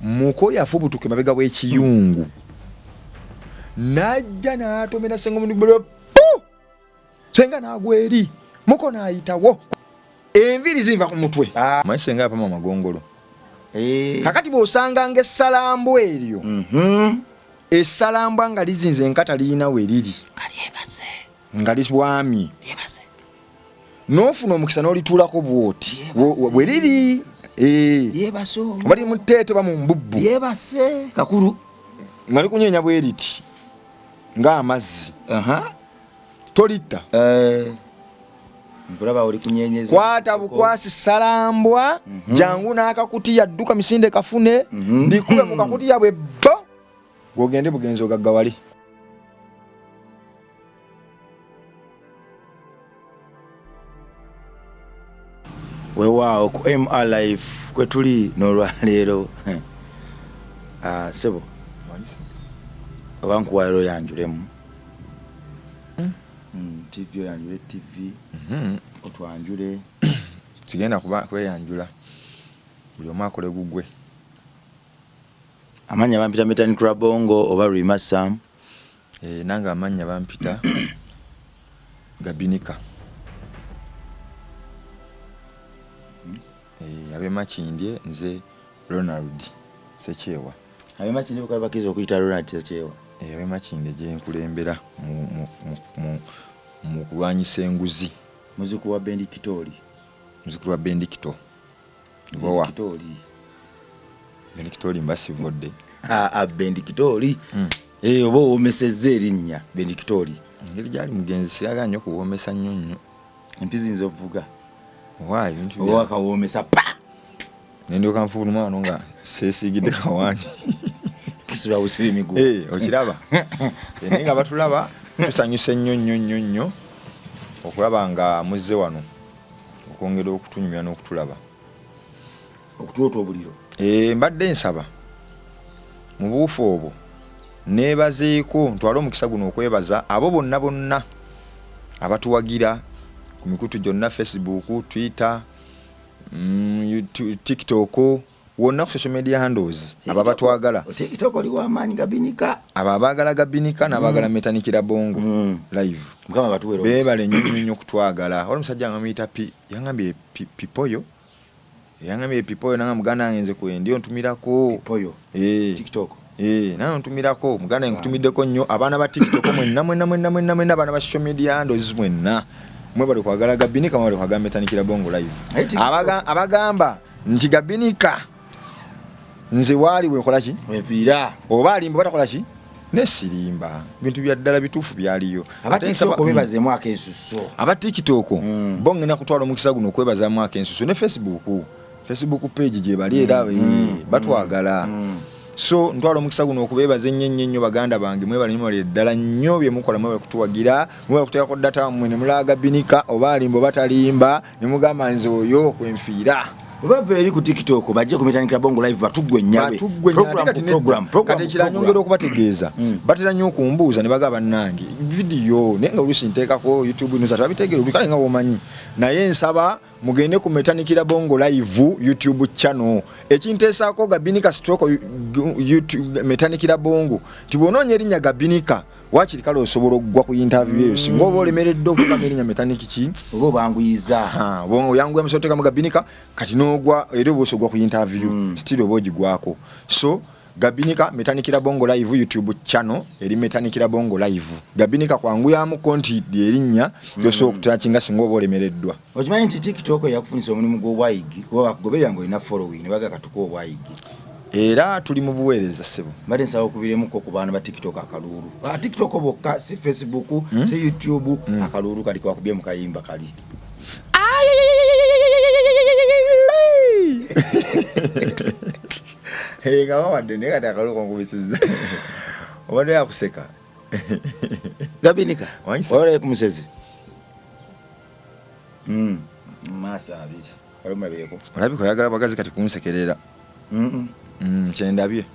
muko yafubutuke mabega bw'ekiyungu najja n'atomera senga omuntu senga n'agweri muko n'ayitawo enviri zinva ku mutwe manyi senga apama amagongolo kakati bw'osanga ng'essalambwa eryo essalambwa nga lizinze enkata liyina we liri nga liswami n'ofuna omukisa n'olituulako bw'oti bwe liri oba liri mu tteete oba mu mbubbu kakulu nga likunyeenya bwe riti ng'amazzi tolitta kwata bukwasi salambwa jangu n'akakutiya dduka misinde kafune ndikube mu kakutiya bwe bo gwogende bugenzi ogaggawale weewaawo ku MR Live kwe tuli n'olwaleero sebo oba nkuwaliro yanjulemu TV oyanjule TV otwanjule sigenda kweyanjula buli omu akole gugwe amanya bampita Metani Krabongo oba Rima Sam nanga amanya bampita Gabinika abe makindye nze Ronald Sechewa abe makindye bakaba bakiza okuyita Ronald Sechewa abe makindye gye nkulembera mu kulwanyisa enguzi muziku wa Bendi Kitori Bowa Bendi Kitori mbasivodde Bendi Kitori oba owomesezza erinnya Bendi Kitori ngeri gyali mugenzi siyaga nnyo kuwomesa nnyo empizi nze ovuga waayo bintu oba akawomesa pa nendyoka nfuluma wano nga seesiigidde kawanyi kisula busibi emiguu okiraba naye nga batulaba tusanyuse nnyo okulaba nga muzze wano okwongera okutunyumya n'okutulaba okutuota obuliro mbadde nsaba mu buufu obwo neebazeeko ntwale omukisa guno okwebaza abo bonna abatuwagira ku mikutu gyonna Facebook, Twitter, TikTok wonna ku social media handles ababatwagala TikTok oli w'amaanyi Gabinika abaagala Gabinika n'abaagala Metani Krabongo live mukama batuwero beebale nnyo kutwagala wali musajja ngambye yangambye pipoyo nanga muganda ngenze kwendi ontumirako pipoyo TikTok nanga ontumirako muganda nkutumiddeko nnyo abaana ba TikTok mwenna abaana ba social media handles mwenna mwe bali kwagala Gabinika mwe bali kwagala Metani Krabongo live abagamba nti Gabinika nze wali wekola ki weviira oba alimba batakola ki nesirimba bintu bya ddala bituufu byaliyo abatisoko bebazeemu akensuso aba TikTok bongena kutwala omukisa guno okwebazaamu akensuso ne Facebook page gye bali era batwagala so ntwala omukisa guno okubebaza ennyo baganda bange mwebali ddala nnyo bye mukola mwebali kutuwagira mwebali kuteekako data mmwe ne mulaaga Gabinika oba alimba batalimba ne mugamba nze oyo kwenfiira bava eri ku TikTok bajje ku Metani Krabongo live batugwe nnyabe program kati kiranyongera okubategeeza batera nnyo okumbuuza ne bagaba nange video naye nga oluusi nteekako YouTube news atabitegeera obikale nga womanyi naye nsaba mugende ku Metani Krabongo live YouTube channel ekinteesaako Gabinika stroke YouTube Metani Krabongo tibonoonya erinnya Gabinika wakiri kale osobola okugwa ku interview eyo singa oba olemeredde okugamba erinnya Metani kiki oba obanguyiza oyanguya musoteka mu Gabinika kati n'ogwa era oba osogwa ku interview still oba ogigwako so Gabinika Metani Krabongo live YouTube channel eri Metani Krabongo live Gabinika kwanguyamu konti erinnya yoso okutakinga singa oba olemereddwa okimanyi nti TikTok yakufunisa omulimu gw'obwayigi kuba bakugoberera ng'olina following ne baga katuko obwayigi era tuli mu buweereza ssebo mbadde nsaba okubiremuko ku baana ba TikTok akalulu TikTok bokka si Facebook si YouTube akalulu kali kwakubye mu kayimba kali nga bawadde naye kati akalulu konkubisiza obadde yakuseka Gabinika olabye ku musezi maaso abiri olabika oyagala bagazi kati kunsekerera kyendabye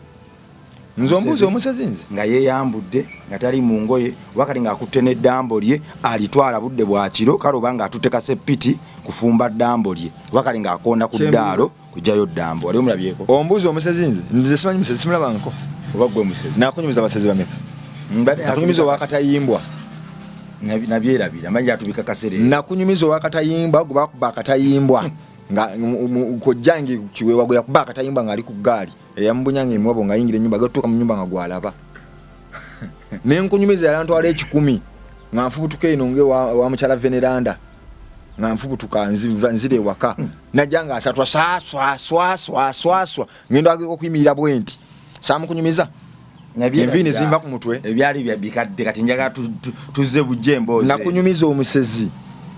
nzombuzo omusezinze nga yeyambudde nga tali mu ngoye wakati nga akutte n'eddambo lye alitwala budde bwa kiro kale oba nga atutte kasepiti kufumba ddambo lye wakati nga akonda ku ddaalo kujjayo ddambo wali omulabyeko ombuzo omusezinze nze simanyi musezi simulabanko oba gwe musezi nakunyumiza abasezi bameka nakunyumiza owakatayimbwa nabyerabira manyi atubika kaserere nakunyumiza owakatayimbwa gwe bakuba akatayimbwa nga kojjange kiwewa gwe yakuba akatayimbwa nga ali ku gaali eyambunyanga emwabo nga ayingira ennyumba gatuuka mu nyumba nga gwalaba nenkunyumiza yalantwala 10 nga nfubutuka eno wa mukyala Veneranda nga nfubutuka nzira ewaka najja nga asatwa swaswa ngendo okuyimirira bwenti saamukunyumiza enviini zimba ku mutwe ebyali bikadde kati njaga tuzze bujje emboozi nakunyumiza omusezi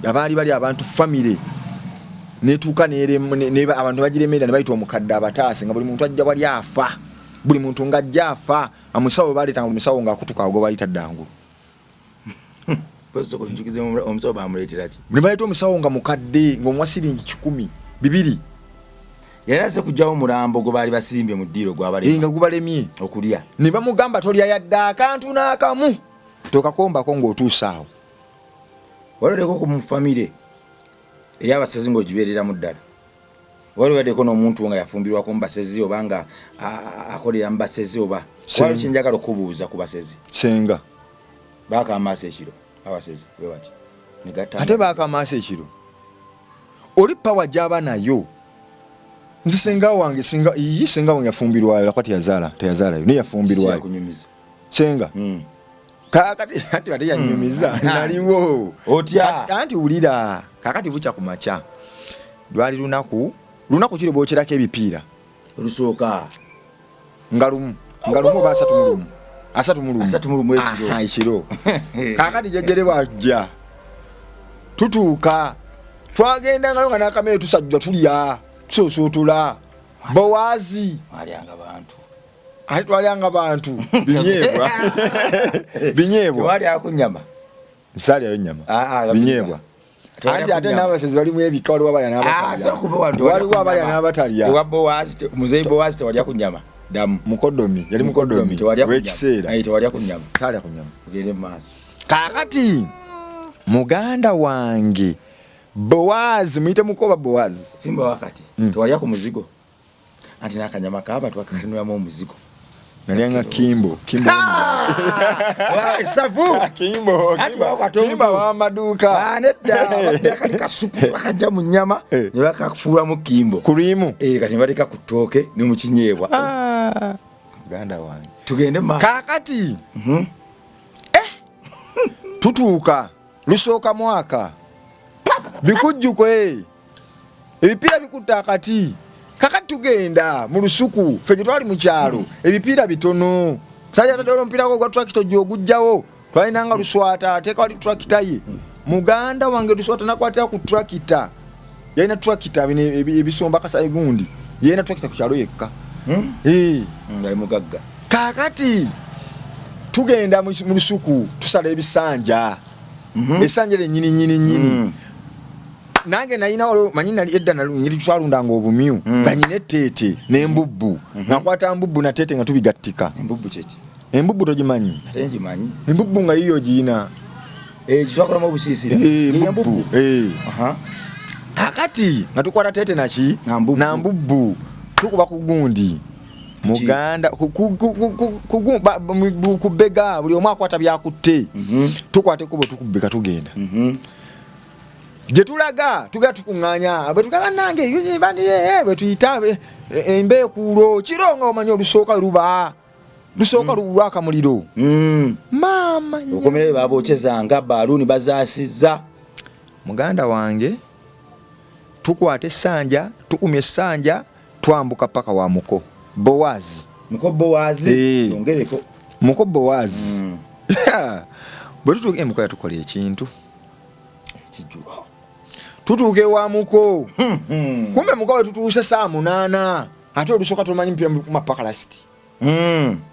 abaali bali abantu family netuuka abantu bagiremerera ne bayita omukadde abataase nga buli muntu ajja wali afa buli muntu ng'ajja afa amusawo baleetanga buli musawo ng'akutuka ago bayita ddangulu omusawo bamuleeteraki ne baleeta omusawo nga mukadde ng'omuwa siringi 100 200 yali aze kujjawo omulambo gwe baali basimbye mu ddiiro nga gubalemye okulya ne bamugamba tolya yadde akantu n'akamu tokakombako ng'otuusaawo waloleko ku mufamire ey'abasezi ng'ogibeereramu ddala wali waddeko n'omuntu nga yafumbirwako mu basezi oba nga akolera mu basezi oba waliwo kyenjagala okubuuza ku basezi senga baaka amaaso ekiro abasezi webati ate baaka amaaso ekiro oli pawa gy'aba nayo nze senga wange senga wange yafumbirwayo kwati teyazaalayo naye yafumbirwayo senga kakati ate yanyumiza naliwo otya anti wulira kakati bucha ku macha lwali lunaku kiri bwokirako ebipiira olusooka ngalumu asatu mu ekiro kakati jejere bajja tutuuka twagenda ngayo nga nakamere tusajja tulya tusosootula Bowazi twalianga bantu binyeebwa wali akunyama nsaalyayo nyama binyeebwa anti ate n'abasezi walimu ebika waliwo abalya n'abatalya muzeyi Bowazi tewalya ku nyama damu mukodomi yali mukodomi w'ekiseera tewalya ku nyama talya ku nyama ugende mu maaso kaakati muganda wange Bowazi muyite mukoba Bowazi simba wakati tewalya ku muzigo anti n'akanyama kaba twakakanulamu omuzigo nalyanga kimbo wamaduuka kali kasupu bakajja mu nyama ne bakafuulamu kimbo kulimu kati nebaleka ku ttooke ne mu kinyeebwa muganda wange tugende kaakati tutuuka lusooka mwaka bikujjuko ebipiira bikutta akati kakati tugenda mu lusuku ffe gye twali mu kyalo ebipiira bitono sajja tadola omupiira gwo gwa tractor gy'ogujjawo twalinanga luswata ateeka wali tractor ye muganda wange luswata nakwatira ku tractor yalina tractor ebisomba kasa egundi yalina tractor ku kyalo yekka ali mugagga kakati tugenda mu lusuku tusala ebisanja esanja lyennyini nange nalina manyi nali edda nyiri twalundanga obumyu nga nyina etteete n'embubbu nakwata mbubbu na teete nga tubigattika embubbu togimanyi ate ngimanyi embubbu nga yiyo giyina kitwakolamu obusiisira embubbu akati nga tukwata teete naki na mbubbu tukuba ku gundi muganda kubega buli omu akwata byakutte tukwate kubo tukubeka tugenda gye tulaga tugenda tukuŋŋaanya bwe tugaba nange bwe tuyita embeekuulo kiro nga omanyi olusooka lusooka lwaka muliro maama okomere babookyezanga baaluuni bazaasizza muganda wange tukwata essanja tukumya essanja twambuka paka wa muko Bowazi ongereko muko Bowazi bwe tutuuka emuko yatukola ekintu kijjulwa tutuuke wa muko kumbe muko we tutuuse saa 8 ate olusooka tumanyi mpira mu mapaka lasiti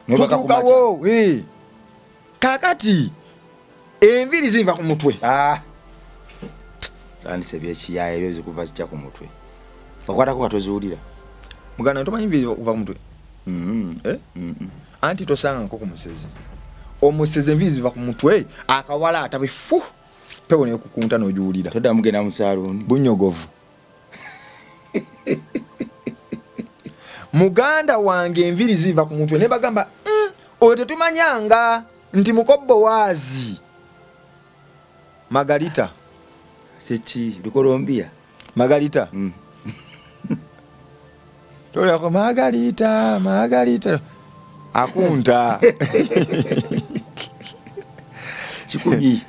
tutuukawo kakati enviri zimva ku mutwe tandise byekiyaya ebyo zikuva zijja ku mutwe okwatako katozuwulira muganda tomanyi enviri okuva ku mutwe anti tosanga nko ku musezi omusezi enviiri ziva ku mutwe akawala atabe fu pewo ne kukunta n'ojuwulira todda mugenda mu saaluni bunyogovu muganda wange enviiri ziva ku mutwe ne bagamba oyo tetumanyanga nti mukobbo waazi Margarita Sechi Colombia Margarita Tolako Margarita akunta chikubi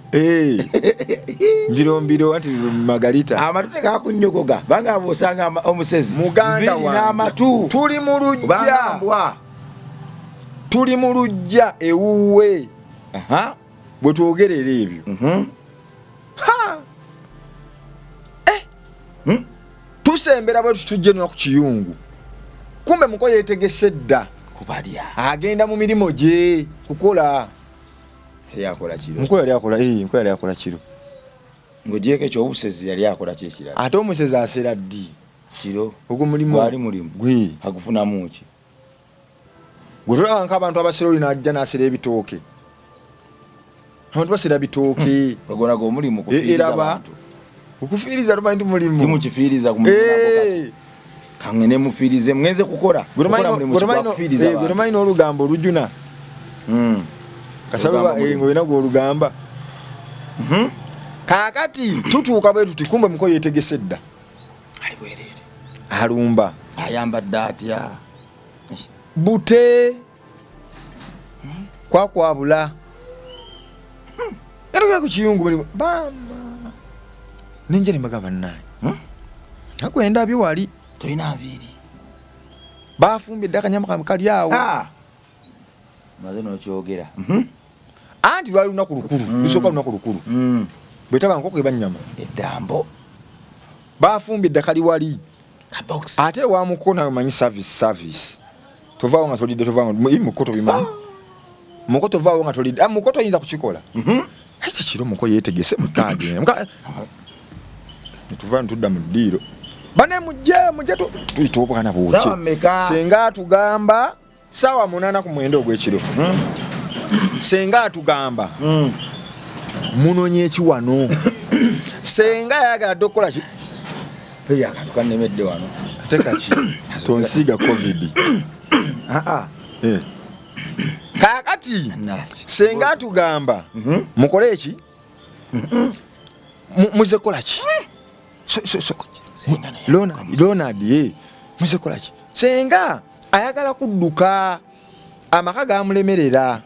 mbiro anti Margarita amatute kakunyogoga banga abosanga omusezi muganda wange n'amatu tuli mu lujja ewuwe bwe twogerera ebyo tusembera bwe tutujje no ku kiyungu kumbe muko yetegese dda kubalya agenda mu mirimo gye kukola yakola kiro muko yali akola kiro ngojeko ekyo obusezi yali akola kyekira ate omusezi asera ddi kiro ogwo mulimu wali mulimu gwe agufuna muki gutulaba nk'abantu abasera oli n'ajja n'asera ebitooke abantu basera bitooke bagona go mulimu kufiiriza abantu okufiiriza tumanyi nti mulimu timukifiiriza ku mulimu kangene mufiirize mwenze kukola gwerumanyi n'olugambo olujuna kasaluba ng'olina gw'olugamba kaakati tutuuka bwe tuti kumbe muko yeetegese dda ali bwereere alumba ayambadde atya bute kwakwabula yatugera ku kiyungu bali bamba ninje nembagamba naye nakwenda byo wali toyina nviiri bafumbye dda akanyama kali awo maze nokyogera anti lwali lunaku lukulu lusooka lunaku lukulu bwetaba nkoko ebanyama eddambo bafumbye dda kali wali kabox ate wamukona manyi service tovaawo nga tolidde tovaawo mukoto bimanyi mukoto tovaawo nga tolidde mukoto oyinza kukikola ate kiro muko yeetegese mukagenda netuvaa netudda mu ddiiro bane mujje tuyita obwana bwoki senga atugamba sawa 8:09 ogw'ekiro senga atugamba munonye eki wano senga yayagaladde okukola ki peri akantu kannemedde wano ate kaki tonsiiga covid kaakati senga atugamba mukole eki muze kola ki Ronald muze kola ki senga ayagala kudduka amaka gamulemerera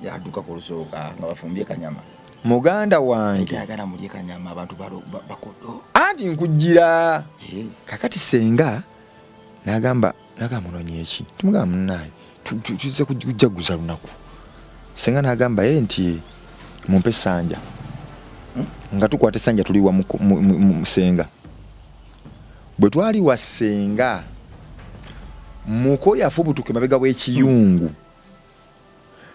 yaduka ku lusooka nga bafumbye kanyama muganda wange ayagala mulye kanyama abantu bakodo anti nkujjira kakati senga nagamba munonye eki tumugamba munnaye tuze kujaguza lunaku senga nagamba nti mumpe sanja nga tukwate sanja tuliwa mu senga bwe twali wa senga muko yafubutuke mabega w'ekiyungu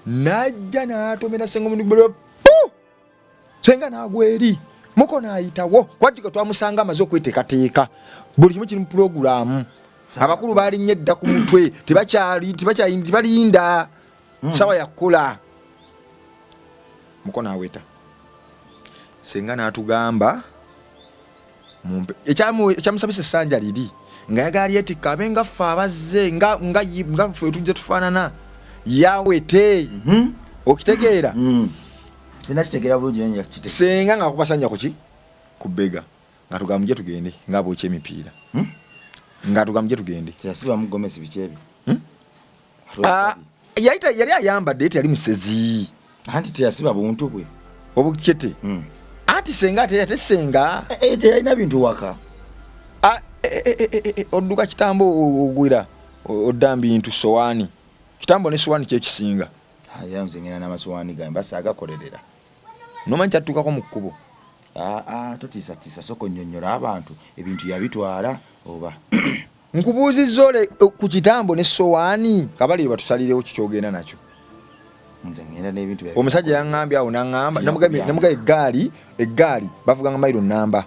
najja n'atomera senga omuntu senga n'agweri muko n'ayitawo kwajjika twamusanga amaze okweteekateeka buli kimu kiri mu pulogulaamu abakulu baalinnye edda ku mutwe tebalinda sawa yakola muko n'aweta senga n'atugamba ekyamusabisa essanja liri nga yagali etikka abenga ffe abazze nga ffe tujja tufaanana yawete okitegeera sinakitegeera bulungi senga nga kubasanja kuki kubega nga tugamba mujje tugende nga bwokya emipiira nga tugamba mujje tugende teyasibamu gomesi biki ebyo yali ayambadde eti yali musezi anti teyasiba buntu bwe obukete anti senga ate senga teyalina bintu waka odduka kitambo ogwira odda bintu sowaani kitambo ne sowaani kyekisinga yanzengera n'amasowaani gange basa agakolerera nomanyi kyattukako mu kkubo totiisatiisa soko nnyonnyola abantu ebintu yabitwala oba nkubuuzizza ole ku kitambo ne sowaani kabali batusalirewo kikyogenda nakyo omusajja yaŋŋambye awo naŋŋamba namuga eggaali bavuganga mayiro nnamba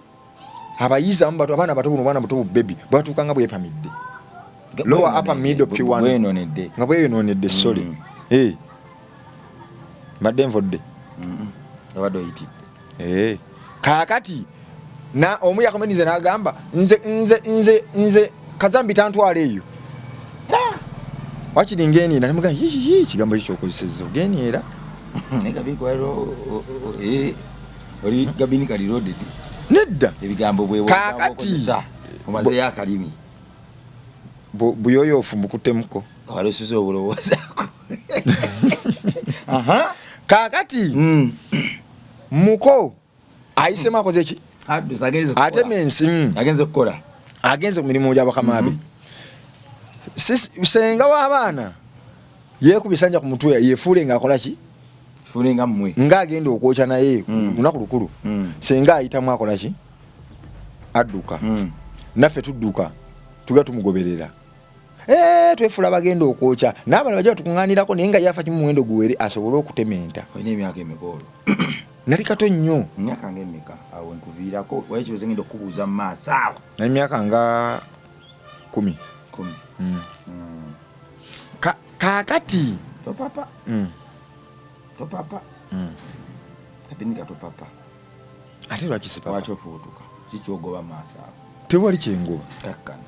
abayizi abaana bato buno baana buto bu bebi bwatuukanga bwepamidde lower upper middle P1 bwenonedde nga bweyononedde sorry mbadde nvodde abadde oyitidde kaakati na omu yakomenize n'agamba nze kazambi tantwala eyo wakiri ngeniera nemugamba kigambo kikyokozesezza ogeniera oli gabini kaliroded nedda ebigambo kaakati omazeyo akalimi buyoyofu mbukuttemuko walusuza obulowoozaako kaakati muko ayisemu akoze ki atema ensi agenze ku mirimu gy'abakama be senga w'abaana yeekubisanja ku mutwe yefuule ng'akola ki fulenga mmwe ng'agenda okwokya naye lunaku lukulu senga ayitamu akola ki adduka naffe tudduka tuga tumugoberera twefuula bagenda okwokya n'abalala bajja tukuŋŋaanirako naye nga yafa kimuwendo guwere asobole okutementa olina emyaka emikolo nali kato nnyo emyaka ngaemeka awo nkuviirako wali kibuze ngenda okubuuza mu maaso awo nali myaka nga 10 kaakati topapa kapinika topapa ate lwakisipa wakyofuutuka kikyogoba maaso awo tewali kyengoba kakkana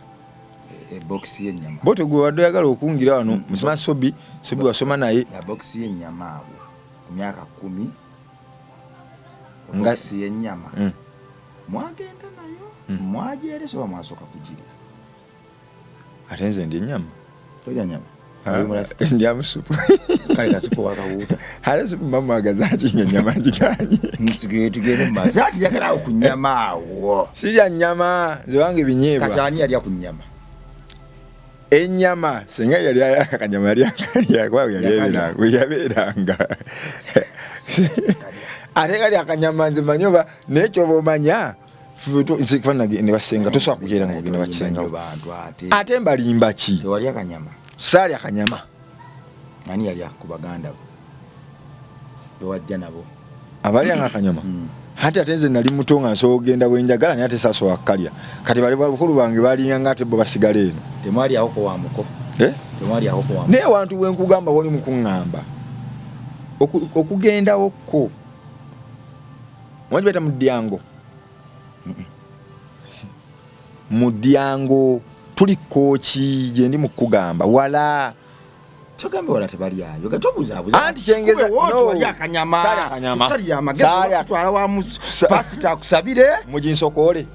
ebokisi y'ennyama bote gwe wadde oyagala okungira wano musima sobi wasoma naye bokisi y'ennyama abo ku myaka 10 bokisi y'ennyama mwagenda nayo mwagyeresa oba mwasooka kugirya ate nze ndi ennyama tolya nyama ndyamu supu kale kasupu wakawuuta ate supu mamwagaza akinga ennyama ngiganye tugende mumaaso ati yagalaawo ku nnyama awo sirya nnyama zewange binyeebwa kati ani yalya ku nnyama ennyama senga yali akanyama yabeeranga ate kali akanyama nze manyi oba naye kyoba omanya ne basenga tosobola kujeera ngaogenda bakisenga ate mbalimba ki tewali akanyama saali akanyama ani yalya ku baganda bo bewajja nabo abalyanga akanyama ate nze nali muto nga nsobola ogenda bwenjagala naye ate saasobola kukalya kati bali bakulu bange balinganga ate bo basigala eno temwalyawoko wamuko naye wantu wenkugamba woli mukuŋŋamba okugendawokko mwagibeta mudyango mudyango tuli kooki gyendi mukugamba wala kyogambe wala tebalyayo gatobuzabuza anti kyengeza wali akanyama tusalira amagezi tutwala wamu pasita akusabire muginsokole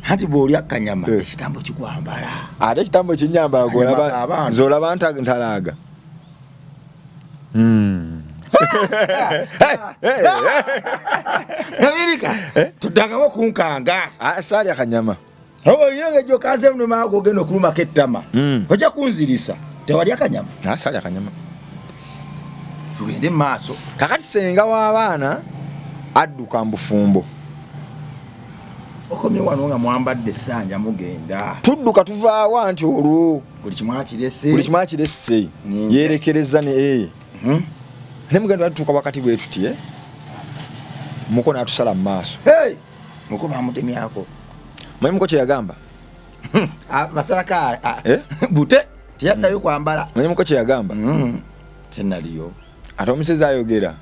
anti bw'oli akanyama ekitambo kikwambala ate ekitambo kinyambala golaba nzolaba ntalaaga Amerika tudangamo kunkanga saali akanyama oyinga ejjo kaze muno maago ogenda okulumako ettama ojja kunzirisa tewali akanyama saali akanyama tugende mu maaso kakati senga w'abaana adduka mbufumbo okomye wano nga mwambadde essanja mugenda tudduka tuvaawa nti olwo buli kimu akiresse yerekereza ne nemugenda batutuuka wakati bwe tuti muko n'atusala mu maaso muko bamutemyako manyi muko kye yagamba masalaka bute teyaddayo kwambala manyi muko kye yagamba tenaliyo ate omusezi ayogera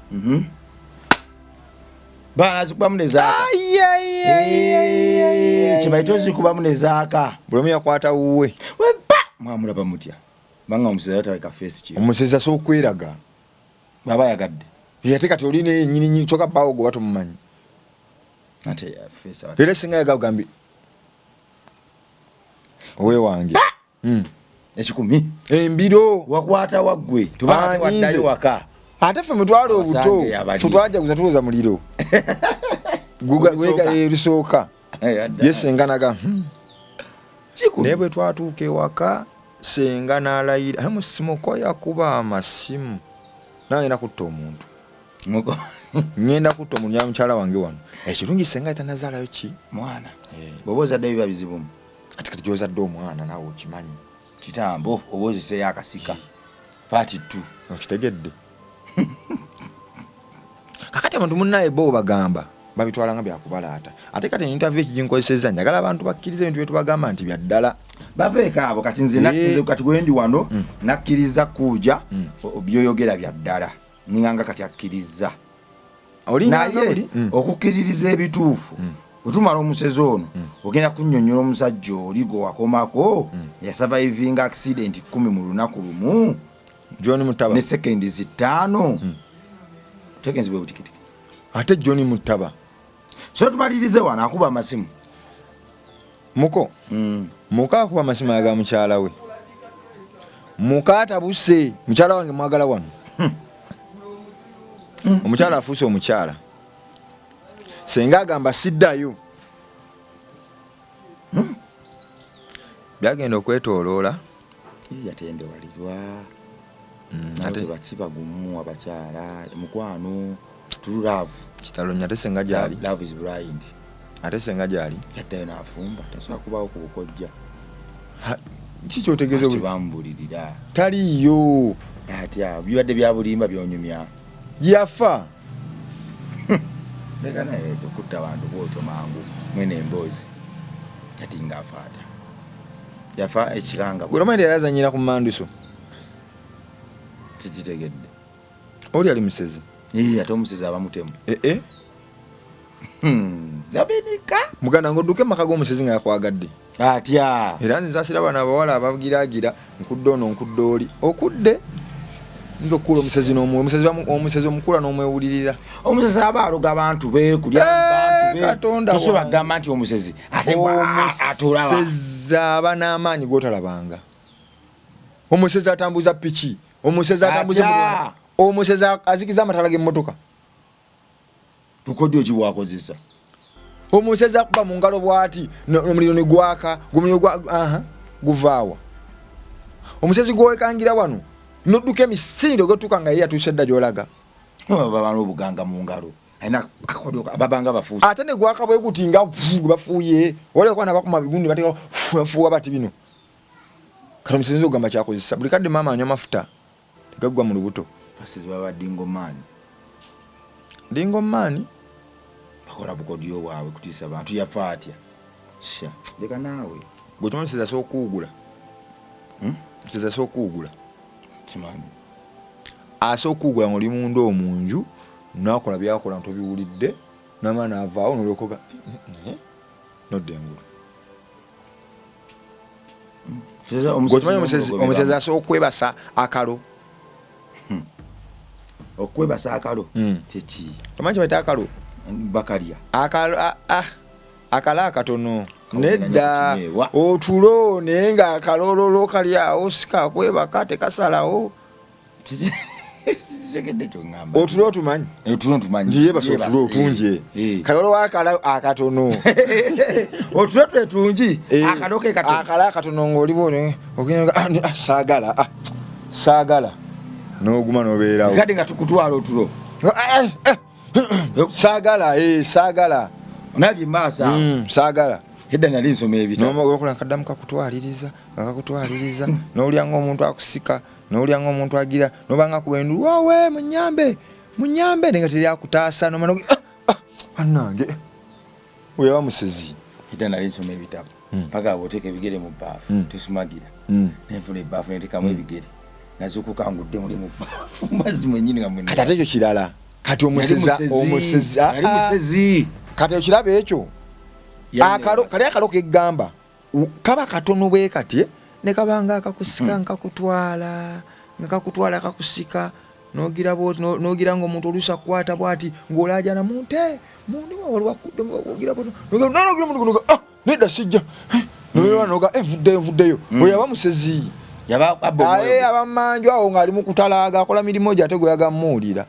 baana zikubamu ne zaaka kibaite ozikubamu ne zaaka buli omu yakwata wuwe mwamulaba mutya banga omusezi ataleka feesi ki omusezi asobola okweraga baba yagadde ate kati oli nenyininyini toka bawo gwe batumumanyi era esinga yagagambye owe wange ekikumi embiro wakwata waggwe tubanga waddayo waka ate ffe mutwala obuto ffe twajaguza tuloza muliro lusooka yesenganaga naye bwe twatuuka ewaka senga n'alayira musimoko yakuba amasimu nange nakutta omuntu ngenda kutta omuntu mukyala wange wano ekirungi senga etanazaalayo ki mwana bwoba ozaddeyo biba bizibumu ati kati gyozadde omwana naawe okimanyi kitambo oba oziseeyo akasika paati 2 okitegedde kakati abantu munnaye bo bagamba babitwala nga byakubalaata ate kati interview ekiginkozesezza njagala abantu bakkiriza ebintu bye tubagamba nti bya ddala baveeka abo kati nze kati gwendi wano nakkiriza kuja byoyogera bya ddala ninganga kati akkiriza naye okukkiririza ebituufu otumala omusezi ono ogenda kunnyonnyola omusajja oli gwe wakomako yasurvivinga accident 10 mu lunaku lumu John Mutaba ne sekendi 5 tekenzi bwe butikiti ate John Mutaba so tumalirize wana akuba amasimu muko muka akuba amasimu yaga mukyala we muka atabuse mukyala wange mwagala wano omukyala afuuse omukyala senga agamba siddayo byagenda okwetooloola yatende walirwa ate batsiba gumu abakyala mukwano tululavu kitalo nyate senga gyali love is blind ate senga gyali yaddayo n'afumba tasobola kubawo ku bukojja kiki otegeeza bambulirira taliyo atya bibadde bya bulimba byonyumya yafa leka naye tukutta abantu bwotyo mangu mwene emboozi kati ngaafaata yafa ekikanga gweromaindi yarazanyira ku manduso kikitegedde oli ali musezi ate omusezi abamutemu labenika muganda ng'odduke maka g'omusezi nga yakwagadde atya era nze nsasira bano abawala abagiraagira nkudde ono nkudde oli okudde nzo okukula omusezi omusezi omukula n'omwewulirira omusezi aba aluga abantu be kulya abantu be tosobola kugamba nti omusezi ate atulaba omusezi aba n'amaanyi g'otalabanga omusezi atambuza piki omusezi atambuza omusezi azikiza amatala g'emmotoka tukodyo kiwakozesa omusezi akuba mu ngalo bw'ati omuliro ne gwaka guvaawa omusezi gwowekangira wano nodduka emisinde ogwetuuka nga ye yatuuse dda gy'olaga baba n'obuganga mu ngalo ayina akodyo babanga bafuusa ate ne gwaka bwe guti nga gwe bafuuye waliwo kwana bakuma bigundi bateka fuuwa bati bino kati omusezi ogamba kyakozesa buli kadde maama anywa amafuta tegaggwa mu lubuto basezi baba dingomaani dingomaani bakola bukodyo bwabwe kutiisa abantu yafa atya sha leka naawe gwe tuma omusezi asobola okuwugula omusezi asobola okuwugula kimanyi asobola okuwugula ng'oli munda omunju nakola byakola ntobiwulidde nama naavaawo nolwokoga nodda engulu omusezi asobola okwebasa akalo okwebasa akalo kiki omanyi kibaita akalo bakalya akalo akatono nedda otulo naye nga akalololo kalyawo sikakwebaka tekasalawo otulo otumanyi ndiyebasa otulo otunje kalolo wakala akatono otulo twetungi akalo akatono ng'olibo saagala n'oguma n'obeerawo kati nga tukutwala otulo saagala nabye maasa saagala edda nali nsoma ebitabo n'omugokola kaddamu kakutwaliriza n'olya ng'omuntu akusika n'olya ng'omuntu agira n'obanga kubendu wawe munyambe nenga teryakutaasa nomano annange oyo aba musezi edda nali nsoma ebitabo paka aboteeka ebigere mu bbaafu tesumagira nenfuna ebbaafu netekamu ebigere nazukuka ngudde muli mu bbaafu mazzi mwenyini nga kati ate ekyo kirala kati omusezi kati ekiraba ekyo kali akalo keggamba kaba katono bwe kati ne kabanga akakusika nkakutwala kakusika nogira bwoti nogira ng'omuntu oluusi akukwata bwati ng'olaaja na munte mundi wali wakudde ogira bwoti nogira muntu nedda sijja noga envuddeyo oyo aba musezi aye abamanju awo ng'ali mu kutalaaga akola mirimu gyo ate gwe yagamuwulira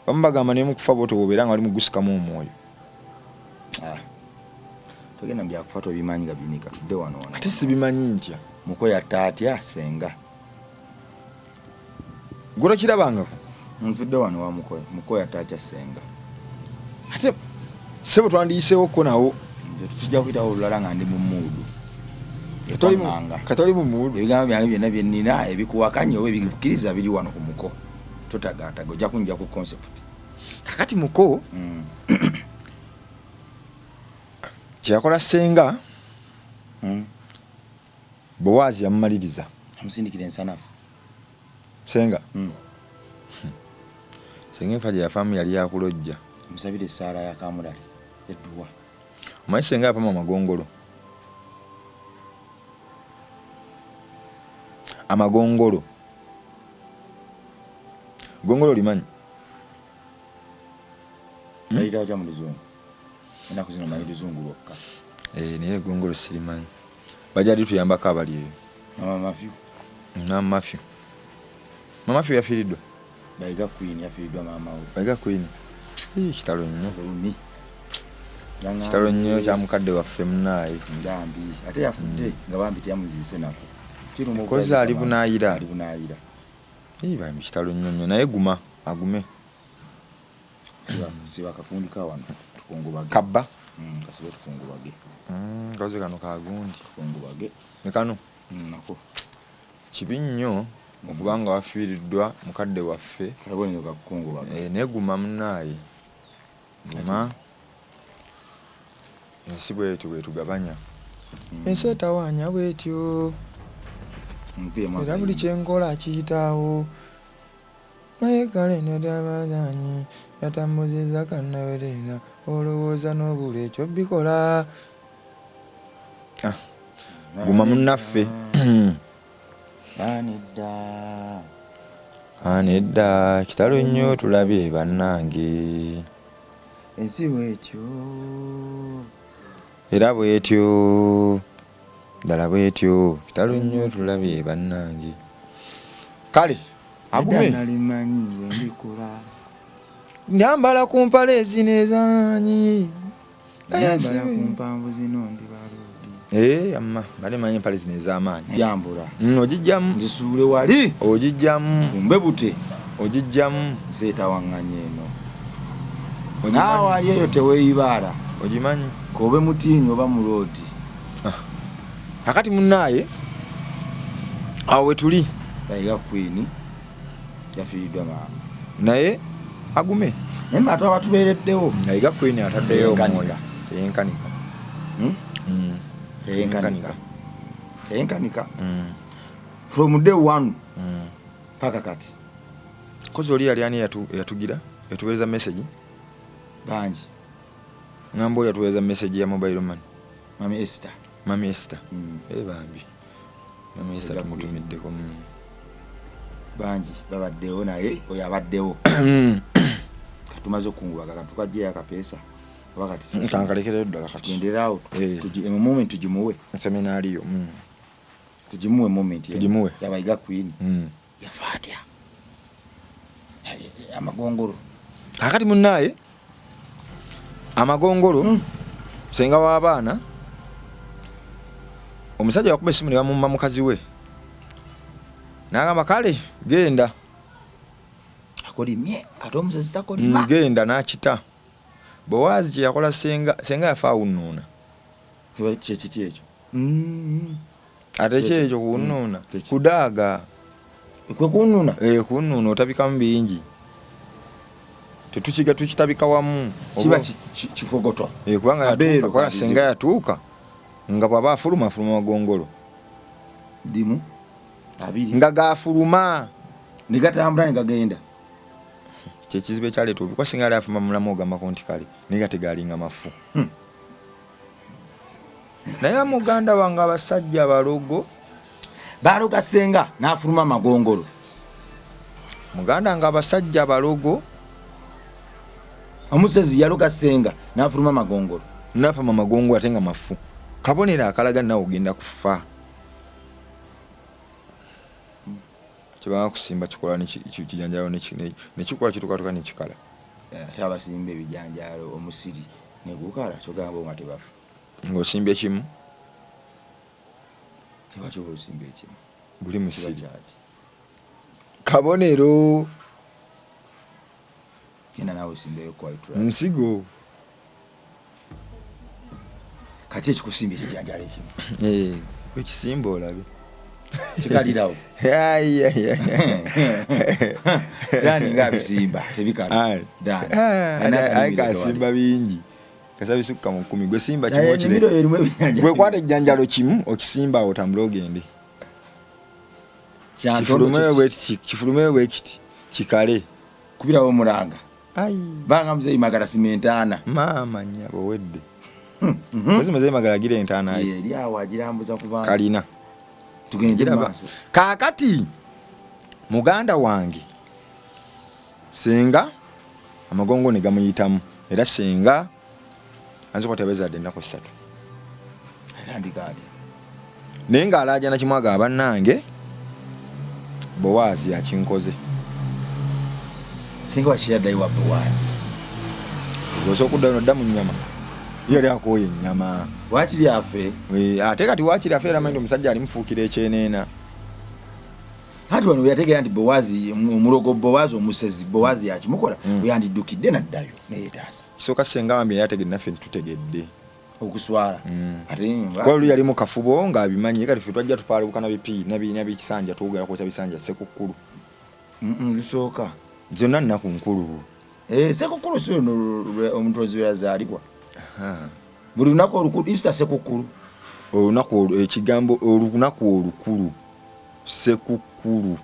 bamubagamba naye mukufa bwoti bwobeera nga wali mugusikamu omwoyo togenda byakufa tobimanyi nga binika tudde wano ate sibimanyi ntya muko yatta atya senga gwe tokirabangako ntudde wano wa muko yatta atya senga ate sebo twandiyiseewoko nawo tukijja kuyitawo olulala nga ndi mu muudu katoli mu muudu ebigambo byange byonna byennina ebikuwakanya oba ebikkiriza biri wano ku muko totagaataga ojja kunjja ku concept kakati muko kyeyakola senga Bowazi yamumaliriza amusindikira ensanafu senga senga enfa gye yafaamu yali yakulojja musabire essaala ya Kamulali edduwa omanyi senga yapama amagongolo gongolo limanyi ayitawo kya mu luzungu ennaku zino manyi luzungu lwokka naye gongolo sirimanyi bajadi tuyambako abali eyo Mafyu yafiiriddwa Bayiga Queen yafiiriddwa maama we Bayiga Queen kitalo nnyo kya mukadde waffe munaaye ngambi ate yafudde nga bambi teyamuziise nako kozi ali bunaayira bambi kitalo nnyo naye agume siba kakundika wano tukungubage kabba kasibe tukungubage kozi kano kagundi tukungubage ne kano nako kibi nnyo okubanga wafiiriddwa mukadde waffe naye guma munaaye guma ensi bwetyo bwetugabanya ensi etawaanya bwetyo era buli kyenkola kiyitaawo naye kale netabaanyi yatambuziza kannawerera olowooza n'obula ekyo bikola guma munnaffe anedda kitalo nnyo tulabye bannange ensi bwetyo era bwetyo ddala bwetyo kitalo nnyo tulabye bannange kale agume nyambala ku mpale ezino ezanyi nyambala ku mpanvu zino ndibalodi amma bale manyi empale zino ez'amaanyi jambula ogijjamu nzisuule wali ogijjamu kumbe bute ogijjamu zeetawaŋŋanya eno naawe ali eyo teweeyibaala ogimanyi kobe mutiini oba muloodi akati munnaaye awo we tuli Bayiga Queen yafiiriddwa maama naye agume naye matu abatubeereddewo Bayiga Queen ataddeyo omwoyo teyenkanika from day one paka kati kozi oli yali ani yatugira yatuweereza message bangi ngamba oli yatuweereza message ya mobile money Mami Esther bambi Mami Esther tumutumiddeko bangi babaddewo naye oyo abaddewo katumaze okungubaga katukajjeyo akapeesa kankalekere ddala kati tugenderaawo moment tugimuwe seminaariyo tugimuwe moment tugimuwe yabayiga Queen yafa atya amagongolo kakati munnaaye amagongolo senga w'abaana omusajja wakuba essimu ne bamumma mukazi we n'agamba kale genda akolimye ate omusezi takolima genda n'akita Bowazi kye yakola senga yafa awunnuuna kyekiti ekyo ate kyekyo kuwunnuuna kudaaga kwe kunnuuna kunnuuna otabikamu bingi tetukiga tukitabika wamu kiba kifogoto kubanga senga yatuuka nga bw'aba afuluma magongolo dimu abiri nga gafuluma negatambula negagenda kyekizibu ekyaleeta obi kwa singa ali afuma mulamu ogambako nti kale naye gategalinga mafu naye muganda wange abasajja balogo baloga senga n'afuluma magongolo muganda nga abasajja balogo omusezi yaloga senga n'afuluma magongolo napama magongolo ate nga mafu kabonera akalaga nawe ogenda kufa kibanga kusimba kikola kijanjalo nekikola kitukatuka nekikala ate abasimba ebijanjalo omusiri negukala kyogamba nga tebafa ng'osimbye kimu kibakiba osimba ekimu guli musiri kabonero genda nawe osimbeyo nsigo kati ekikusimba ekijanjalo ekimu wekisimba olabe kikalirawo dani nga bisimba tebikala aye kasimba bingi Kasabi sukka mu 10 gwe simba Naye kimu ennimiro kire erimu ebijjanjabi. gwe kwata ejjanjalo kimu okisimba otambula ogende kifulume bwe kiti kikale kubirawo omulanga ai banga muzeyi magala simentana mama nyabo wedde muzeyi magala gire entana ai eri awo agirambuza kubanga kalina tugende maaso kakati muganda wange senga amagongo ne gamuyitamu era senga anzo kwatebezadde ennaku 3 atandikaati naye ng'alaajana kimwaga abannange Bowazi akinkoze singa wakiyaddayo wa Bowazi osa okudda no dda mu nnyama yali akooye ennyama wakiri afe ate kati wakiri afe era mandi omusajja ali mufuukira ekyeneena hati wano weyategeera nti Bowazi omulogo Bowazi omusezi Bowazi yakimukola weyandiddukidde naddayo neyetaasa kisooka senga wambi yategedde naffe tutegedde okuswala ate kwalo yali mu kafubo ng'abimanyi kati ffe twajja tupaalubuka nabikisanja tuwugala kwokya bisanja sekukkulu lusooka zonna nnaku nkulu sekukkulu si ono omuntu ozibeera zaalibwa buli lunaku olukulu Easter sekukkulu olunaku ekigambo olunaku olukulu sekukkulu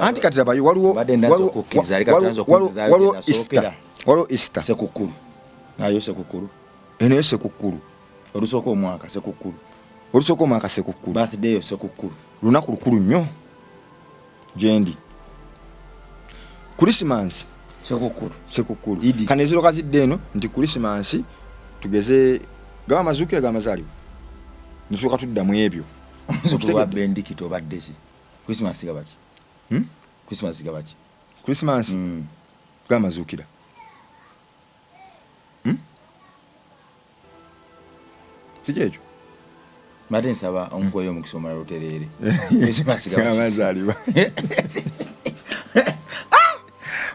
anti kati labayo waliwo Easter sekukkulu nayo sekukkulu enayo sekukkulu olusooka omwaka sekukkulu olusooka omwaka sekukkulu birthday yo sekukkulu lunaku lukulu nnyo gyendi Christmas sekukkulu kaneziro kazidde eno nti Christmas tugeze gaba amazuukira gamazaalibwa nisooka tuddamu ebyo bendikito badde ki Christmas gabaki Christmas gamazuukira sijejo made nsaba omukweyo omukisa omulala otereere Christmas gamazaalibwa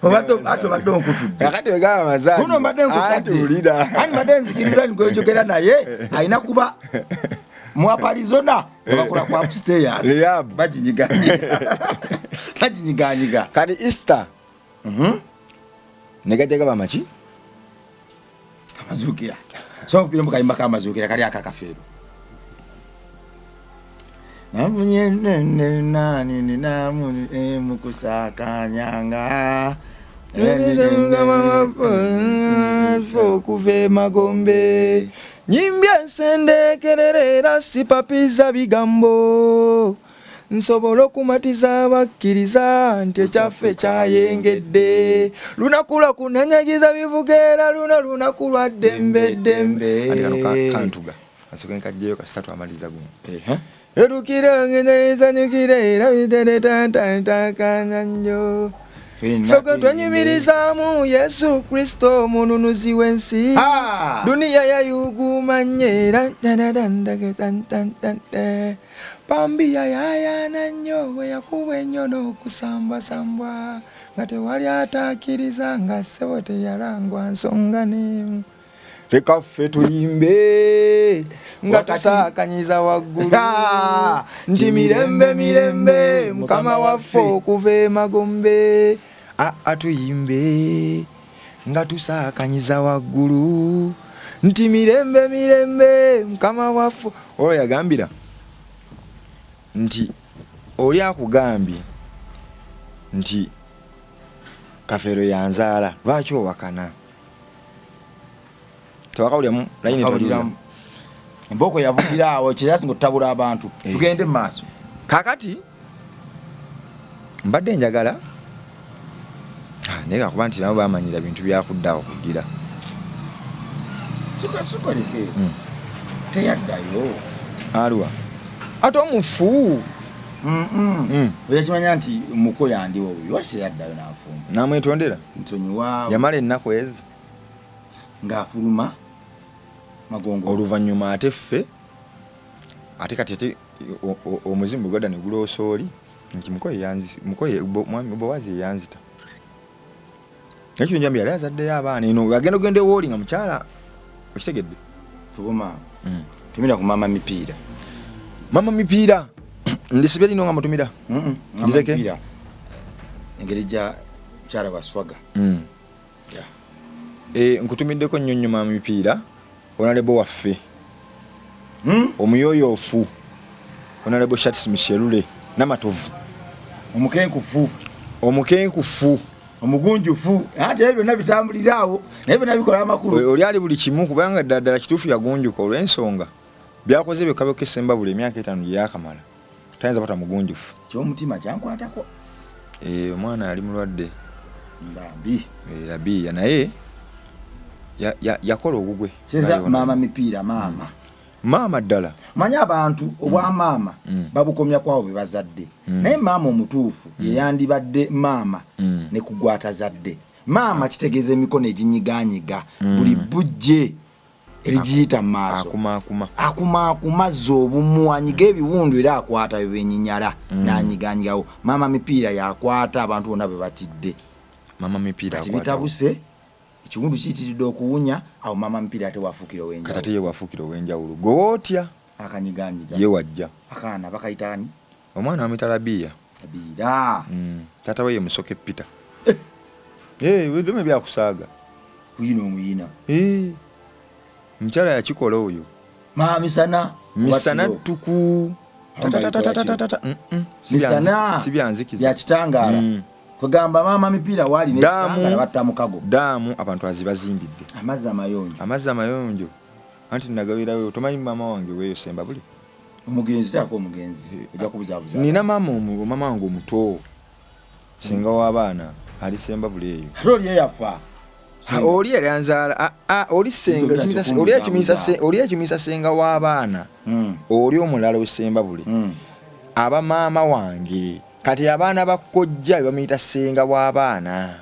obadde onkutudde kakati wegaba amazaalibwa ati ulira ani madde nzikiriza nigwejogera naye alina kuba mu Arizona bakula ku upstairs bajinyiganyiga kati Easter negajja gaba maki amazuukira so kupira mu kayimba k'amazuukira kali akakafeero namunye nani namuni mukusakanyanga okuva Magombe nyimbye ensendekerera sipapiza bigambo nsobola okumatiza abakkiriza nti ekyaffe kyayengedde lunaku lwa kunanyagiza bivugeera luno lunaku lwa ddembe kantuga asooka nkajjeyo kasatu amaliza guno erukira ngenyezanyukire era biteretantantakanya feke twanyumirizaamu Yesu Kristo omununuzi w'ensi duniya yayugumanye era pambiya yayana nnyo bwe yakuba ennyo okusambwasambwa nga tewali atakkiriza nga ssebo teyalangwa nsonga n'emu leka ffe tuyimbe nga tusaakanyiza waggulu nti mirembe mirembe mukama waffe okuva Magombe tuyimbe nga tusaakanyiza waggulu nti mirembe mirembe mukama waffe olwo yagambira nti oli akugambye nti Kafeero yanzaala lwaki owakana tewakawuliramu layini toliramu emboko yavugira awo kirasinga otutabula abantu tugende mu maaso kakati mbadde njagala naye kakuba nti nabo bamanyira bintu byakuddawo kugira sukaleke teyaddayo aliwa ate omufu oyakimanya nti muko yandiwo lwaki teyaddayo n'afumba namwetondera nsonyiwaawo yamala ennaku ezo ng'afuluma magongo oluvannyuma ate ffe ate kati ate omuzimu bwe gwadda ne guloosooli nti mwami Bowazi eyanzita nekyo njambi yali azaddeyo abaana eno agenda ogenda ewooli nga mukyala okitegedde tugoma tumira ku mama mipiira ndisibye lino nga mutumira ndireke engeri gya mukyala baswaga nkutumiddeko nnyonnyo maama mipiira onalebo waffe omuyoyoofu onalebo Shatis Mishelule namatovu omukenkufu omugunjufu ate ebyo nabitambulira awo naye byonna bikola amakulu oli ali buli kimu kubanga ddala kituufu yagunjuka olw'ensonga byakoze byokabyoka essembabule emyaka 5 gye yakamala tayinza pata mugunjufu ky'omutima kyankwatako omwana ali mulwadde mbambi labiya naye yakola ogugwe kyeza maama mipiira maama ddala manyi abantu obwa maama babukomya kwawo be bazadde naye maama omutuufu yeyandibadde maama ne kugwata zadde maama kitegeeza emikono eginyiganyiga buli bujje erigiyita mu maaso akumakumazza obumu anyiga ebiwundu era akwata byebenyinyala n'anyiganyigawo maama mipiira yakwata abantu bonna be batidde maama mipiira bitabuse ekiwundu kiyitiridde okuwunya awo maama mipiira ate wafuukira ow'enjawulo kati ye wafuukira ow'enjawulo gootya akanyiganyiga ye wajja akaana bakayitaani omwana wamuyita labiya taata we ye musoke Peter wedome byakusaaga kuyina omuyina mukyala yakikola oyo misana tuku sibyanzikiza yakitangaala kwegamba maama mipiira waali nekitangala batta mukago daamu abantu azibazimbidde amazzi amayonjo anti nagabirayo tomanyi maama wange weeyo Sembabule omugenzi taako omugenzi ojja kubuzaabuza nina maama wange omuto singa w'abaana ali Sembabule eyo ate oli yafa oli eranzaala oli senga oli ekimisa senga w'abaana oli omulala w'Sembabule aba maama wange kati abaana bakojja bamuyita senga w'abaana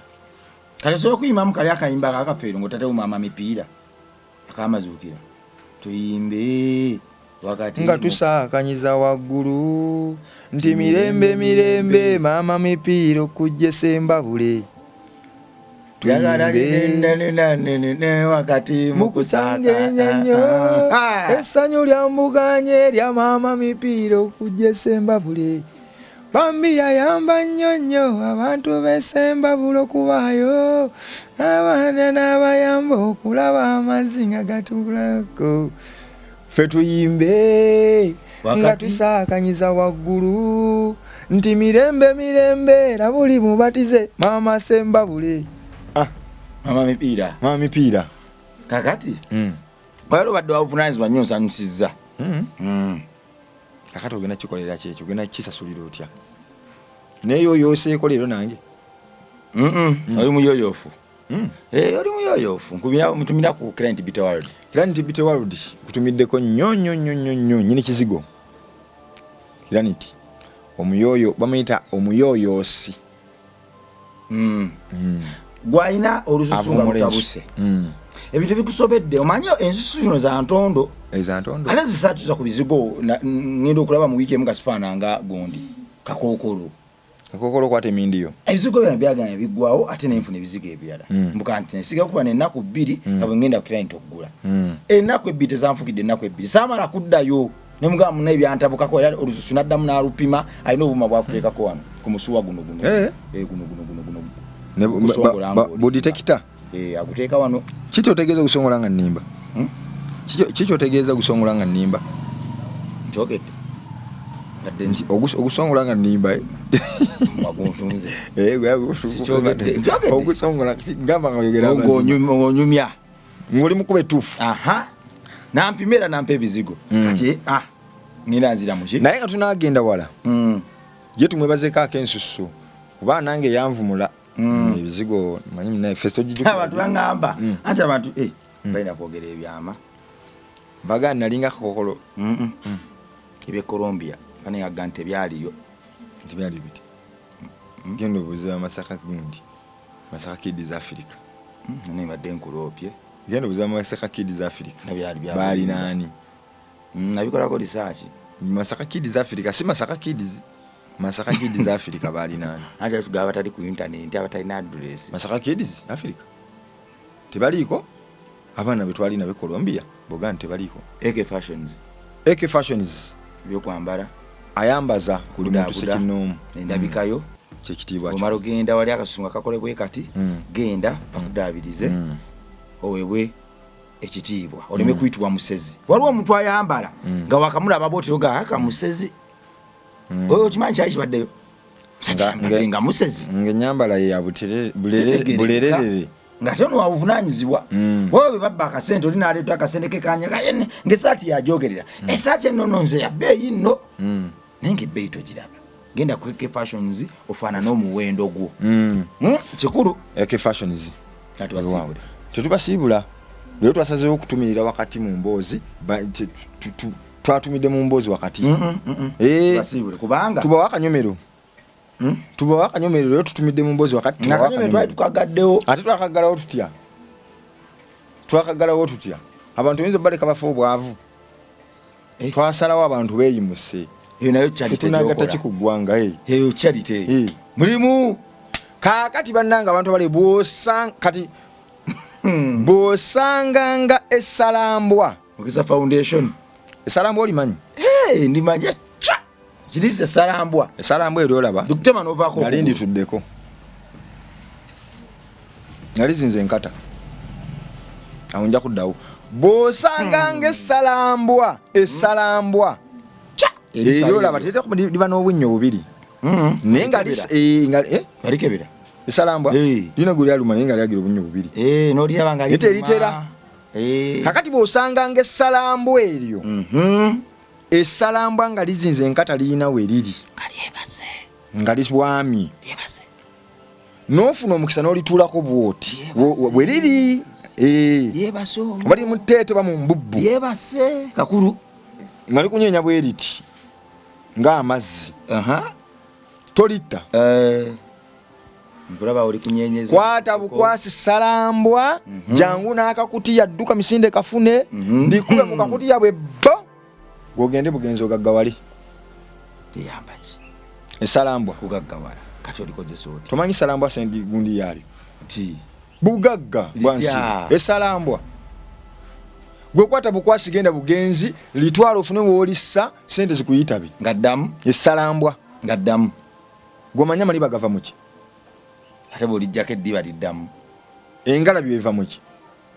kale so okuyimamu kali akayimba kakafeero ng'otatewo maama mipiira akamazuukira tuyimbe wakati nga tusaakanyiza waggulu nti mirembe maama mipiira okujja Sembabule wakati mukusangenya nnyo essanyu lyambuganye lya maama mipiira okujja Sembabule bambi yayamba nnyo abantu b'e Sembabule okubaayo abaana n'abayamba okulaba amazzi nga gatulako ffe tuyimbe nga tusaakanyiza waggulu nti mirembe era buli mubatize maama Sembabule maama mipiira kakati bayalo badde wabuvunaanyizibwa nnyo nsanyusizza kakati ogenda kikolera kyekyo ogenda kisasulira otya naye oyo oseeko leero nange oli muyoyoofu oli muyoyoofu mutumira ku Client Bit World kutumiddeko nnyo nyini kizigo Client omuyoyo bamuyita omuyoyoosi gwalina olususu nga lutabuse ebintu bikusobedde omanyi ensusu zino za ntondo ate zisaatuza ku bizigo ngenda okulaba mu wiiki emu kasifaananga gundi kakookolo kwata emindiyo ebizigo byange byaganya biggwawo ate nenfuna ebizigo ebirala mbuka nti nesiga kuba n'ennaku 2 nga bwe ngenda ku Client okugula ennaku 2 tezanfukidde ennaku 2 saamala kuddayo ne mugamba munna ebyantabukako era olususu n'addamu n'alupima alina obuuma bwakuteekako wano ku musuwa guno buditekita aguteeka wano kikyotegeeza gusongola nga nnimba kikyotegeeza gusongola nga nnimba nkyogedde nti ogusongola nga nnimba waguntunze ogusongola gamba nga oyogera ng'onyumya ng'oli mukuba ettuufu nampima era nampa ebizigo kati ngenda nzira muki naye nga tunaagenda wala ye tumwebazeeko ak'ensusu kuba nange yanvumula ebizigo manyi naye festo abantu bangamba anti abantu balina kwogera ebyama baga nalinga kakokolo ebye Colombia kane agante byaliyo byali biti gendo buza Masaka gundi Masaka Kids Africa ne badde nkulopye gendo buza Masaka Kids Africa nabyali bali nani nabikola ko research Masaka Kids Africa si Masaka Kids Africa bali nani anja tugaba tali ku internet abatalina address Masaka Kids Africa tebaliko abana betwali nabe Colombia bogante tebaliko AK Fashions byo kwambala ayambaza kuli muntu sekinomu ndabikayo kyekitibwa omaro genda wali akasunga kakolebwe kati genda bakudabirize owewe ekitiibwa oleme kuyitibwa musezi. Waliwo omuntu ayambala nga wakamulaba bootero gaaka musezi. Oyo kimanyi kyali kibaddeyo nga musezi ng'ennyambala ye ya bulererere nga tono wabuvunaanyizibwa. Bwe be babba akasente oli n'aleeta akasente ke kanyaga ng'essaati yajogerera essaati ennono nze ya bbeeyi nno naye ng'ebbeeyi togiraba. Genda ku Eke Fashions ofaanana omuwendo gwo. Kikulu Eke Fashions atubasiibula tetubasiibula lero twasazeewo okutumirira wakati mu mboozi twatumidde mu mboozi wakati basiibule kubanga tubawa akanyomero tubawa akanyomero lero tutumidde mu mboozi wakati akanyomero twali tukagaddewo ate twakaggalawo tutya abantu oyinza baleka bafa obwavu twasalawo abantu beeyimuse eyo nayo charity tunagatta ki ku ggwanga eyo charity mulimu kaakati bannanga abantu bali kati bw'osanganga essalambwa Mukisa Foundation essalambwa olimanyi ndimanyi kirisa essalambwa eri olaba dukutema novaako nali ndituddeko nali zinze enkata awo nja kuddawo bw'osanganga essalambwa eri olaba liba n'obunnya obubiri naye nga likebera essalambwa lina gwe lyaluma naye nga lyagira obunnya obubiri n'oliraba nga teritera kakati bw'osanganga essalambwa eryo essalambwa nga lizinze enkata liyina we liri nga liswami n'ofuna omukisa n'olituulako bwoti bwe liri oba liri mu tteete oba mu mbubbu kakulu nga likunyeenya bwe riti ng'amazzi tolitta kwata bukwasi essalambwa jangu n'akakutiya dduka misinde kafune ndikube mu kakutiya bwe bbo gwogende bugenzi ogaggawale essalambwa tomanyi essalambwa sendi gundi yaalyo bugagga bwansi essalambwa gwe kwata bukwasi genda bugenzi litwala ofune woolissa sente zikuyitabi ngaddamu essalambwa ngaddamu gwomanya maliba gava muki ate bw'olijjako eddiba liddamu engalabi eva muki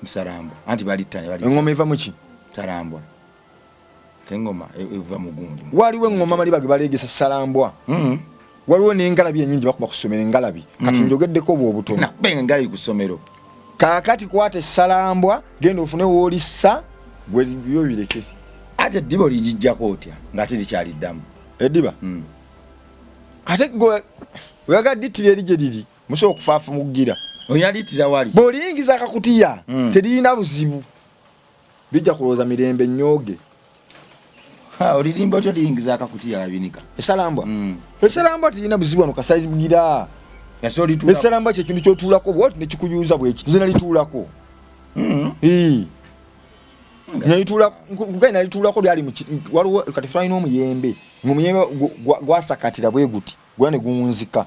musalambwa anti balittane engoma eva muki salambwa tengoma eva mugundi waliwo engoma maliba ge baleegesa salambwa waliwo n'engalabi ennyingi bakuba ku ssomero engalabi kati njogeddeko obwobutono nakubenga engalabi ku ssomero kaakati kwata essalambwa genda ofune woolissa gwe byo bireke ate eddiba oligijjako otya ng'ate likyaliddamu eddiba ate gwe oyaga dittira eri gye liri musobola okufaafa muggira olina littira wali bw'oliyingiza akakutiya teriyina buzibu bijja kulowooza mirembe nnyooge olirimba otyo liyingiza akakutiya wabinika essalambwa essalambwa teriyina buzibu wano kasayigira essalambwa kyekintu kyotuulako bwoti nekikuyuuza bwekiti nze nalituulako kugai nalituulako lyali waliwo kati tulina omuyembe ngaomuyembe gwasakatira bwe guti gwera ne guwunzika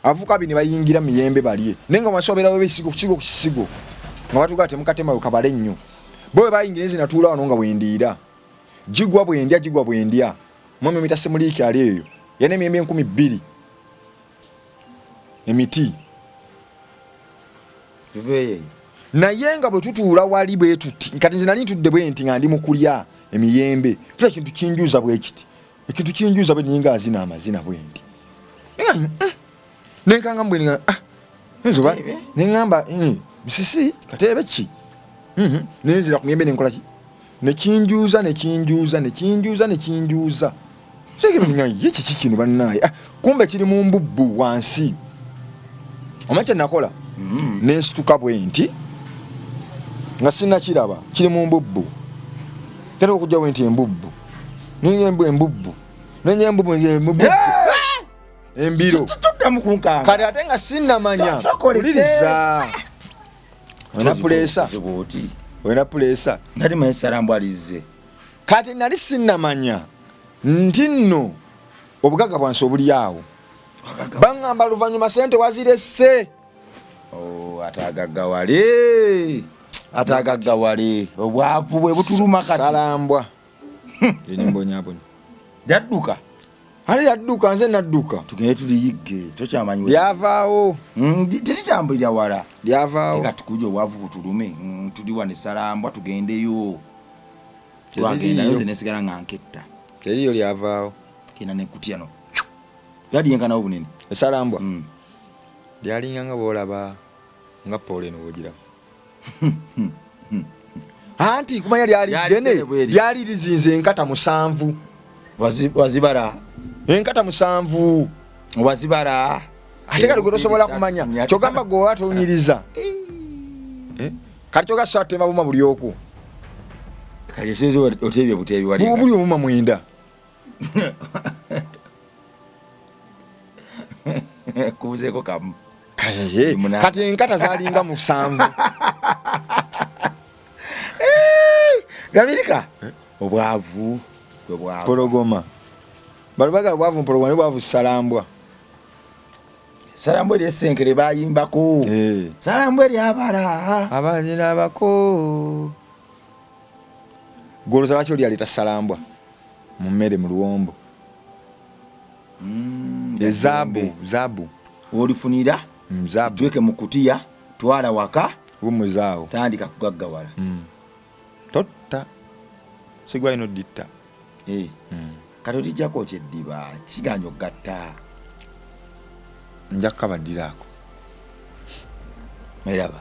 avuka bi ne bayingira miyembe balye naye nga masoberawo besigo kukigo ku kisigo nga batugaa temukatema kabale nnyo bo bwe bayingira nze natuula wano nga bwendiira jigwa bwendya mwami mita semuliiki ali eyo yana emiyembe 2,000 emiti naye nga bwe tutuula wali bwe tuti kati nze nali ntudde bwe nti nga ndi mu kulya emiyembe tula ekintu kinjuuza bwe kiti ekintu kinjuuza bwe ninga azina amazina bwe ndi nenkanga mbwe nzoba neŋŋamba bisisi kateebe ki nenzira ku miyembe nenkola ki nekinjuuza ye kiki kino bannaaye kumbe kiri mu mbubbu wansi omanyi kyenakola nensituka bwe nti nga sinnakiraba kiri mu mbubbu tera okujja bwe nti embubbu embubbu embiro kati ate nga sinnamanya uliriza olina puleesa kati nali sinnamanya nti nno obugagga bwansi obuli awo baŋŋamba luvannyuma sente waziresse atagaggawale obwavu bwe butuluma kati salambwa eri mbonyabonya jadduka Ali yadduka nze nadduka. Tugende tuliyigge tokyamanyi. Lyavaawo. Teritambulira wala. Lyavaawo. Nga tukuja obwavu kutulume tuli wane Salambwa tugendeyo. Twagendayo nze nesigala nga nketta. Teriyo lyavaawo. Kina nekutya no. Yali yenkanawo bunene. Salambwa. Lyalinga nga bwolaba nga Paul eno wogira. Anti kumanya lyali dene lyali lizinze enkata 7. Wazibara. Enkata 7. Wazibara. Ate kali gosobola kumanya. Kyogamba go atonyiriza. Kati kyoga sate mabuma buli oku. Kali sezo otebye butebi wali. Buli omuma mwenda. Kubuzeko kamu. Kati enkata zalinga 7. Gabirika. Obwavu. Pologoma. Balubaga obwavu pologoma ne bwavu Salambwa. Salambwa lyesenkere bayimbako. Salambwa lyabala. Abanyina bako. Goloza lwaki lyaleta Salambwa mu mmere mu luwombo. Zabu. Olifunira. Zabu. Tweke mu kutiya twala waka. Umuzaawo. Tandika kugaggawala. Totta. Sigwa ino ditta. Kati olijjako kyeddiba kiganyo gatta. Nja kukabaddirako. Meraba.